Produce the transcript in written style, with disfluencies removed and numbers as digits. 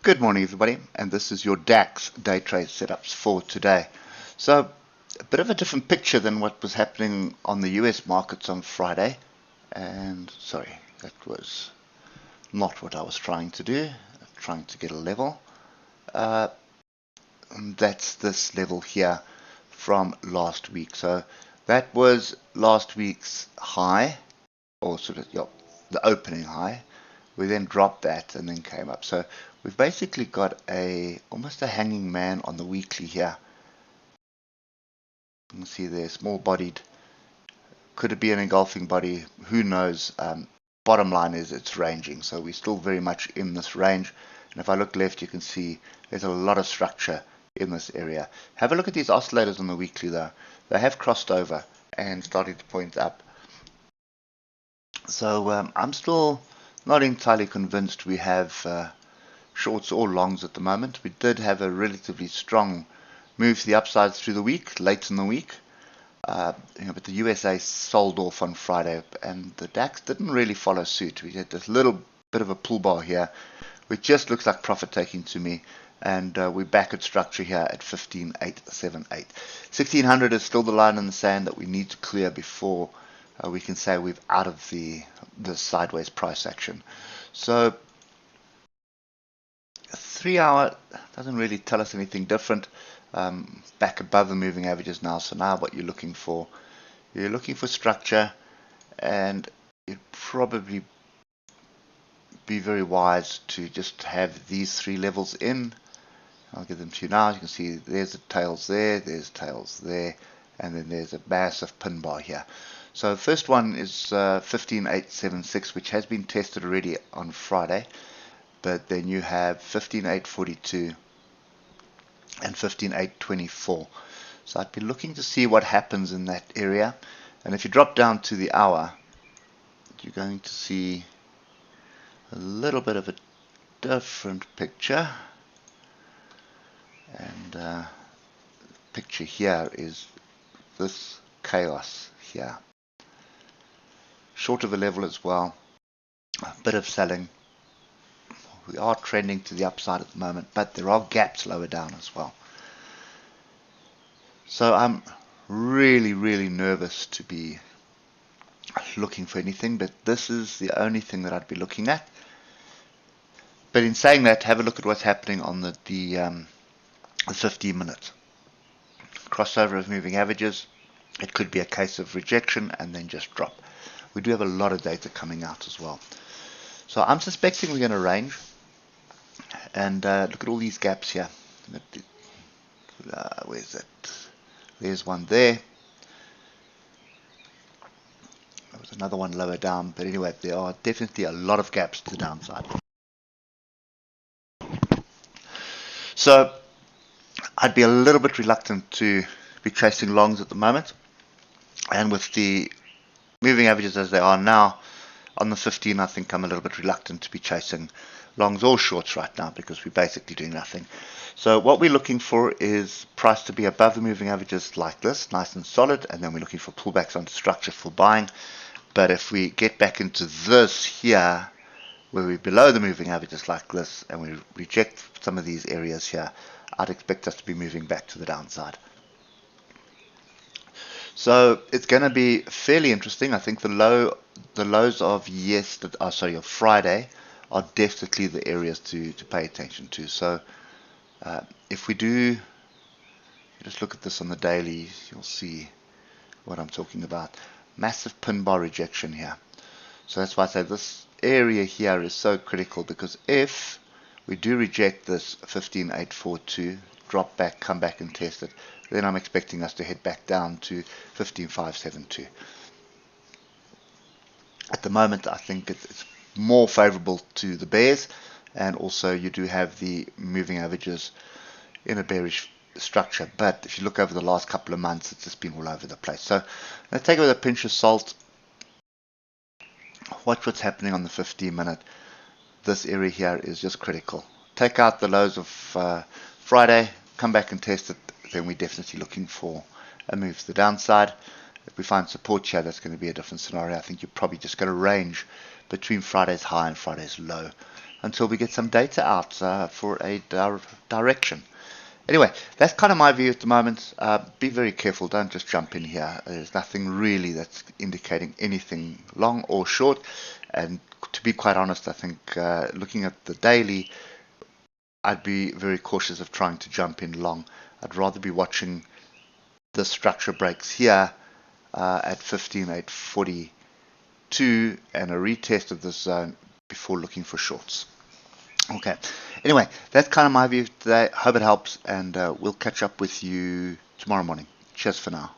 Good morning everybody, and this is your DAX day trade setups for today. So a bit of a different picture than what was happening on the US markets on Friday. And sorry, that was not what I was trying to do. Trying to get a level. And that's this level here from last week. So that was last week's high, or sort of the opening high. We then dropped that and then came up. So we've basically got almost a hanging man on the weekly here. You can see there, small bodied. Could it be an engulfing body? Who knows? Bottom line is it's ranging. So we're still very much in this range. And if I look left, you can see there's a lot of structure in this area. Have a look at these oscillators on the weekly though. They have crossed over and started to point up. So I'm still not entirely convinced we have shorts or longs at the moment. We did have a relatively strong move to the upside through the week, late in the week. But the USA sold off on Friday, and the DAX didn't really follow suit. We had this little bit of a pull bar here, which just looks like profit taking to me. And we're back at structure here at 15,878. 1600 is still the line in the sand that we need to clear before we can say we're out of the sideways price action. So 3 hour doesn't really tell us anything different. Back above the moving averages now. So now what you're looking for structure, and you'd probably be very wise to just have these three levels in. I'll give them to you now. As you can see, there's the tails there, there's tails there, and then there's a massive pin bar here. So the first one is 15,876, which has been tested already on Friday. But then you have 15,842 and 15,824. So I'd be looking to see what happens in that area. And if you drop down to the hour, you're going to see a little bit of a different picture. And the picture here is this chaos here. Short of a level as well, a bit of selling. We are trending to the upside at the moment, but there are gaps lower down as well. So I'm really nervous to be looking for anything, but this is the only thing that I'd be looking at. But in saying that, have a look at what's happening on the 15-minute crossover of moving averages. It could be a case of rejection and then just drop. We do have a lot of data coming out as well. So I'm suspecting we're going to range. And look at all these gaps here. Where's it? There's one there. There was another one lower down. But anyway, there are definitely a lot of gaps to the downside. So I'd be a little bit reluctant to be chasing longs at the moment. And with the moving averages as they are now, on the 15, I think I'm a little bit reluctant to be chasing longs or shorts right now because we're basically doing nothing. So what we're looking for is price to be above the moving averages like this, nice and solid, and then we're looking for pullbacks onto structure for buying. But if we get back into this here, where we're below the moving averages like this, and we reject some of these areas here, I'd expect us to be moving back to the downside. So it's going to be fairly interesting. I think the lows of of Friday are definitely the areas to pay attention to. So if we do just look at this on the daily, you'll see what I'm talking about. Massive pin bar rejection here. So that's why I say this area here is so critical, because if we do reject this 15,842, drop back, come back and test it, then I'm expecting us to head back down to 15,572. At the moment, I think it's more favorable to the bears, and also you do have the moving averages in a bearish structure. But if you look over the last couple of months, it's just been all over the place. So let's take it with a pinch of salt. Watch what's happening on the 15-minute. This area here is just critical. Take out the lows of Friday, come back and test it, then we're definitely looking for a move to the downside. If we find support here, that's going to be a different scenario. I think you're probably just going to range between Friday's high and Friday's low. until we get some data out for a direction. Anyway, that's kind of my view at the moment. Be very careful. Don't just jump in here. There's nothing really that's indicating anything long or short. And to be quite honest, I think looking at the daily, I'd be very cautious of trying to jump in long. I'd rather be watching the structure breaks here at 15,842 and a retest of this zone before looking for shorts. Okay. Anyway, that's kind of my view today. Hope it helps, and we'll catch up with you tomorrow morning. Cheers for now.